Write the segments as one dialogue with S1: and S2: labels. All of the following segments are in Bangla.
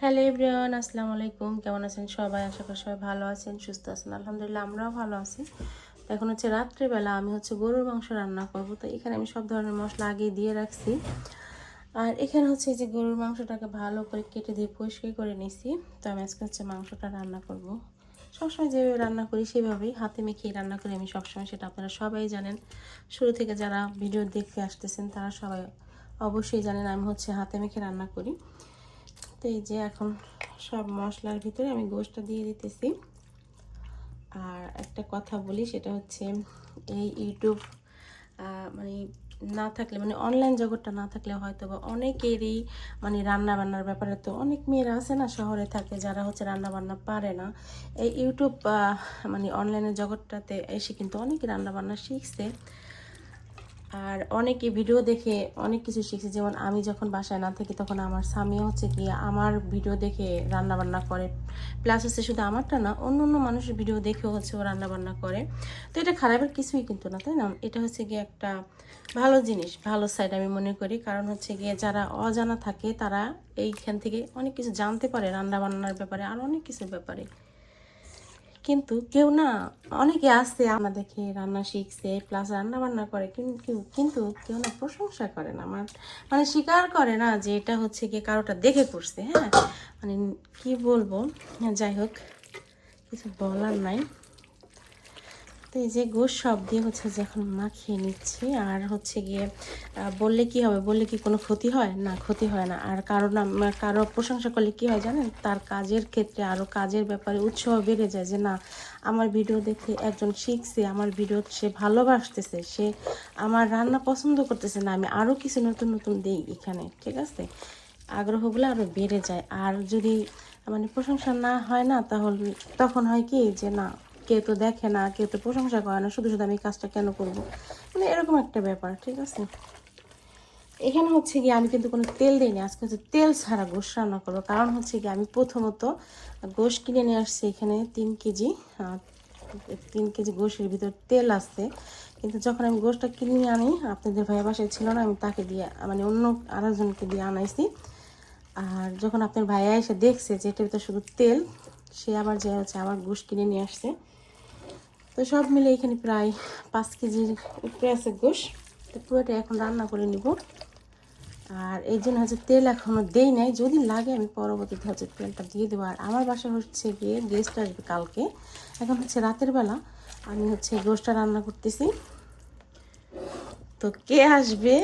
S1: হ্যালো এভরিওয়ান, আসসালামু আলাইকুম। কেমন আছেন সবাই? আশা করি সবাই ভালো আছেন, সুস্থ আছেন। আলহামদুলিল্লাহ আমরাও ভালো আছি। তো এখন হচ্ছে রাত্রেবেলা আমি গরুর মাংস রান্না করব। তো এখানে আমি সব ধরনের মশলা আগে দিয়ে রাখছি। আর এখানে হচ্ছে যে গরুর মাংসটাকে ভালো করে কেটে দিয়ে পরিষ্কার করে নিছি। তো আমি আজকে মাংসটা রান্না করব। সবসময় যেভাবে রান্না করি সেভাবেই হাতে মেখেই রান্না করি আমি সবসময়, সেটা আপনারা সবাই জানেন। শুরু থেকে যারা ভিডিও দেখে আসতেছেন তারা সবাই অবশ্যই জানেন আমি হাতে মেখে রান্না করি। তো এই যে এখন সব মশলার ভিতরে আমি গোশটা দিয়ে দিতেছি। আর একটা কথা বলি, সেটা হচ্ছে এই ইউটিউব মানে না থাকলে, মানে অনলাইন জগৎটা না থাকলে হয়তো বা অনেকেরই রান্না বান্নার ব্যাপারে, তো অনেক মেয়েরা আছে না শহরে থাকে যারা রান্না বান্না পারে না, এই ইউটিউব অনলাইনের জগৎটাতে এসে কিন্তু অনেকে রান্না বান্না শিখছে। আর অনেকে ভিডিও দেখে অনেক কিছু শিখছে। যেমন আমি যখন বাসায় না থাকি তখন আমার স্বামীও কি আমার ভিডিও দেখে রান্না বান্না করে, প্লাস শুধু আমারটা না, অন্য অন্য মানুষের ভিডিও দেখেও ও রান্না বান্না করে। তো এটা খারাপের কিছুই কিন্তু না, তাই না? এটা গিয়ে একটা ভালো জিনিস, ভালো সাইড আমি মনে করি। কারণ গিয়ে যারা অজানা থাকে তারা এইখান থেকে অনেক কিছু জানতে পারে, রান্না বান্নার ব্যাপারে আর অনেক কিছুর ব্যাপারে। কিন্তু কেউ না, অনেকে আছে আমরা দেখে রান্না শিখছে প্লাস রান্না বান্না করে, কিন্তু কিন্তু কেউ না প্রশংসা করে না, স্বীকার করে না যে এটা গিয়ে কারোটা দেখে করছে। হ্যাঁ, কি বলবো, যাই হোক, কিছু বলার নাই। তো এই যে গোশ সব দিয়ে যে এখন মাখিয়ে নিচ্ছি। আর গিয়ে বললে কি হবে, বললে কি কোনো ক্ষতি হয়? না, ক্ষতি হয় না। আর কারো প্রশংসা করলে কি হয় জানেন, তার কাজের ক্ষেত্রে আরও কাজের ব্যাপারে উৎসাহ বেড়ে যায় যে না, আমার ভিডিও দেখে একজন শিখছে, আমার ভিডিও সে ভালোবাসতেছে, সে আমার রান্না পছন্দ করতেছে, না আমি আরও কিছু নতুন নতুন দিই এখানে, ঠিক আছে? আগ্রহগুলো আরও বেড়ে যায়। আর যদি প্রশংসা না হয় না, তাহলে তখন হয় কি যে না, কেউ তো দেখে না, কেউ তো প্রশংসা করে না, শুধু শুধু আমি কাজটা কেন করব, এরকম একটা ব্যাপার, ঠিক আছে? এখানে গিয়ে আমি কিন্তু কোনো তেল দিইনি, আজকে তেল ছাড়া গোশ রান্না করবো। কারণ গিয়ে আমি প্রথমত গোশ কিনে নিয়ে আসছি এখানে 3 কেজি। 3 কেজি গোশের ভিতর তেল আছে। কিন্তু যখন আমি গোশটা কিনে আনি, আপনাদের ভাইয়া বাসায় ছিল না, আমি তাকে দিয়ে অন্য আরেকজনকে দিয়ে আনাইছি। আর যখন আপনার ভাইয়া এসে দেখছে যে এটার ভিতরে শুধু তেল, সে আবার যে আমার গোশ কিনে নিয়ে আসছে। তো সব মিলে এখানে প্রায় 5 কেজির উপরে আছে গোশ। তো পুরোটা এখন রান্না করে নিব। আর এই জন্য তেল এখনও দেই নাই, যদি লাগে আমি পরবর্তীতে তেলটা দিয়ে দেবো। আর আমার বাসা গিয়ে গেস্ট আসবে কালকে। এখন রাতের বেলা আমি গোশটা রান্না করতেছি। তো কে আসবে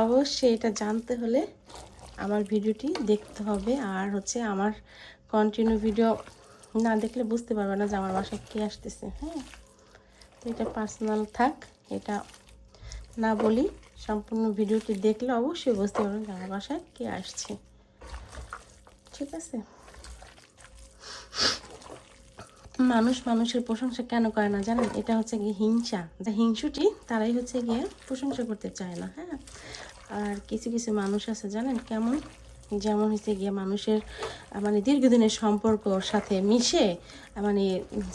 S1: অবশ্যই এটা জানতে হলে আমার ভিডিওটি দেখতে হবে। আর আমার কন্টিনিউ ভিডিও না দেখলে বুঝতে পারবে না যে আমার বাসায় কে আসতেছে। হ্যাঁ, তো এটা পার্সোনাল থাক, এটা না বলি। সম্পূর্ণ ভিডিওটি দেখলে অবশ্যই বুঝতে পারবেন যে আমার বাসায় কে আসছে, ঠিক আছে? মানুষ মানুষের প্রশংসা কেন করে না জানেন? এটা গিয়ে হিংসা। যা হিংসুটি তারাই গিয়ে প্রশংসা করতে চায় না। হ্যাঁ, আর কিছু কিছু মানুষ আছে জানেন কেমন, যেমন গিয়ে মানুষের দীর্ঘদিনের সম্পর্কর সাথে মিশে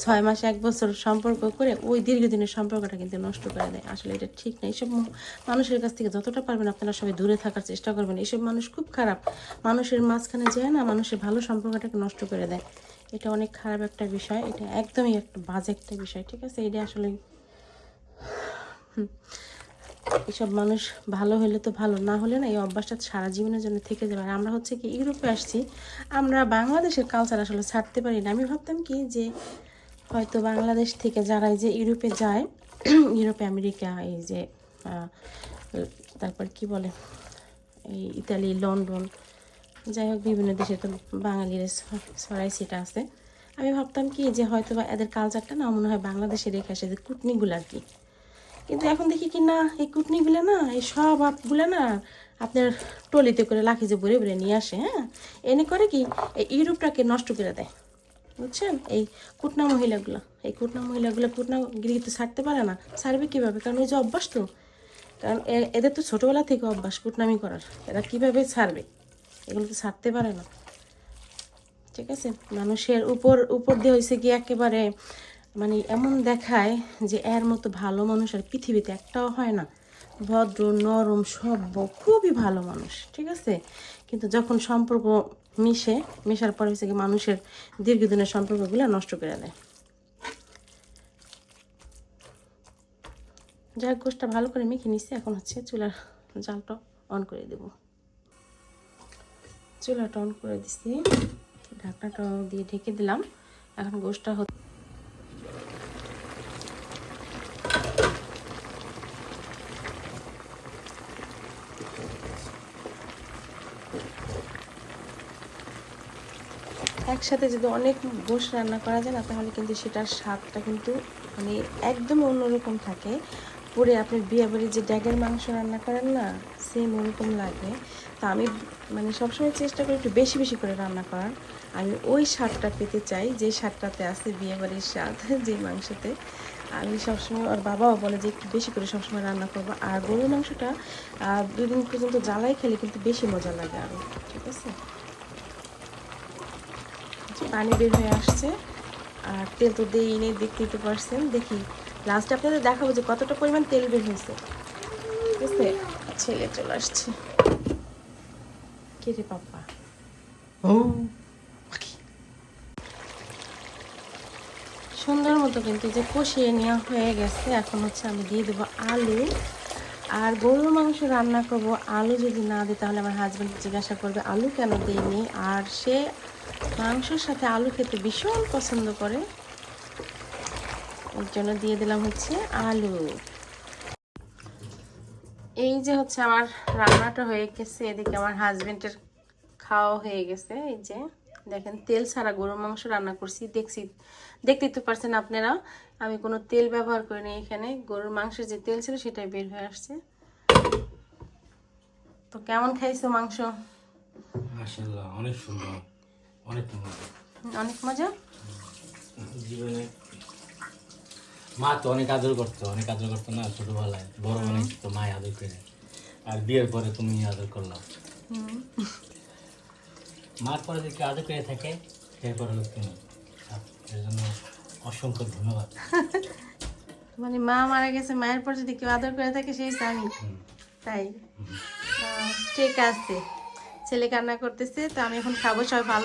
S1: 6 মাস 1 বছর সম্পর্ক করে ওই দীর্ঘদিনের সম্পর্কটা কিন্তু নষ্ট করে দেয়। আসলে এটা ঠিক না। এইসব মানুষের কাছ থেকে যতটা পারবেন আপনারা সবাই দূরে থাকার চেষ্টা করবেন। এইসব মানুষ খুব খারাপ, মানুষের মাঝখানে যায় না, মানুষের ভালো সম্পর্কটাকে নষ্ট করে দেয়। এটা অনেক খারাপ একটা বিষয়, এটা একদমই একটা বাজে একটা বিষয়, ঠিক আছে? এটা আসলে এসব মানুষ ভালো হলে তো ভালো, না হলে না এই অভ্যাসটা সারা জীবনের জন্য থেকে যাবে। আর আমরা কি ইউরোপে আসছি, আমরা বাংলাদেশের কালচার আসলে ছাড়তে পারি না। আমি ভাবতাম কি যে হয়তো বাংলাদেশ থেকে যারা এই যে ইউরোপে যায়, ইউরোপে আমেরিকা, এই যে তারপর কি বলে, এই ইতালি, লন্ডন, যাই হোক বিভিন্ন দেশে তো বাঙালির ছড়াই ছিটা আছে। আমি ভাবতাম কি যে হয়তো বা এদের কালচারটা না মনে হয় বাংলাদেশে রেখে আসে, যে কুটনিগুলো আর কি। কিন্তু এখন দেখি কি না, এই কুটনিগুলো না, এই সব আপগুলো না আপনার টলিতে করে লাখিজে ভরে ভরে নিয়ে আসে। হ্যাঁ, এনে করে কি এই ইউরোপটাকে নষ্ট করে দেয়, বুঝছেন? এই কুটনা মহিলাগুলো কুটনাগিরি তো ছাড়তে পারে না। ছাড়বে কীভাবে? কারণ ওই যে অভ্যাস তো, কারণ এদের তো ছোটোবেলা থেকে অভ্যাস কুটনামি করার। এরা কীভাবে ছাড়বে? এগুলো তো ছাড়তে পারে না, ঠিক আছে? মানুষের উপর দিয়ে কি একেবারে এমন দেখায় যে এর মতো ভালো মানুষ আর পৃথিবীতে একটাও হয় না। ভদ্র, নরম, সভ্য, খুবই ভালো মানুষ, ঠিক আছে? কিন্তু যখন সম্পর্ক মেশার পরে হচ্ছে কি মানুষের দীর্ঘদিনের সম্পর্কগুলো নষ্ট করে দেয়। যাক, গোশটা ভালো করে মেখে নিচ্ছি। এখন হচ্ছে চুলার জালটা অন করে দেব। চুলাটা অন করে দিচ্ছি, ঢাকনাটা দিয়ে ঢেকে দিলাম। এখন গোশটা একসাথে যদি অনেক গোশ রান্না করা যায় না, তাহলে কিন্তু সেটার স্বাদটা কিন্তু মানে একদম অন্যরকম থাকে। পুরে আপনি বিয়ে বাড়ির যে ড্যাগের মাংস রান্না করেন না, সেম ওরকম লাগে। তা আমি মানে সবসময় চেষ্টা করি একটু বেশি বেশি করে রান্না করার। আমি ওই স্বাদটা পেতে চাই যে স্বাদটাতে আছে বিয়ে বাড়ির স্বাদ, যে মাংসতে। আমি সবসময়, আর বাবাও বলে যে একটু বেশি করে সবসময় রান্না করবো। আর গরুর মাংসটা 2 দিন পর্যন্ত জ্বালাই খেলে কিন্তু বেশি মজা লাগে আরও। ঠিক আছে, পানি বের হয়ে আসছে আর তেল তো দিইনি, দেখতেই তো পারছেন। দেখি লাস্টে আপনাদের দেখাবো যে কতটা পরিমাণ তেল বের হয়েছে। ঠিক আছে, ছেলে চলে আসছে। কে রে পাপা? ও সুন্দর মতো কিন্তু যে কষিয়ে নেওয়া হয়ে গেছে। এখন হচ্ছে আমি দিয়ে দেবো আলু। আর গরুর মাংস রান্না করব, আলু যদি না দিই তাহলে আমার হাজব্যান্ড জিজ্ঞাসা করবে আলু কেন দিইনি। আর সে মাংসের সাথে আলু খেতে ভীষণ পছন্দ করে, এর জন্য দিয়ে দিলাম হচ্ছে আলু। এই যে হচ্ছে আমার রান্নাটা হয়ে গেছে, এদিকে আমার হাজবেন্ডের খাওয়া হয়ে গেছে। এই যে দেখেন, তেল ছাড়া গরুর মাংস রান্না করছি। দেখতেই তো পারছেন আপনারা, আমি কোনো তেল ব্যবহার করিনি এখানে। গরুর মাংসের যে তেল ছিল সেটাই বের হয়ে আসছে। তো কেমন খাইছো মাংস?
S2: মাশাআল্লাহ, অনেক সুন্দর, অনেক মজা।
S1: অনেক মজা।
S2: জীবনে মা তো অনেক আদর করতো না ছোটবেলায়, বড় অনেক তো মায় আদর করে। আর বিয়ের পরে তুমি আদর করলাম। মার পরে যদি কেউ আদর করে থাকে এরপরে হলো তুমি। এর জন্য অসংখ্য ধন্যবাদ।
S1: মানে মা মারা গেছে, মায়ের পর যদি কেউ আদর করে থাকে সেই আমি, তাই? ঠিক আছে, ছেলে কান্না করতেছে, তো আমি এখন খাবো। সবাই ভালো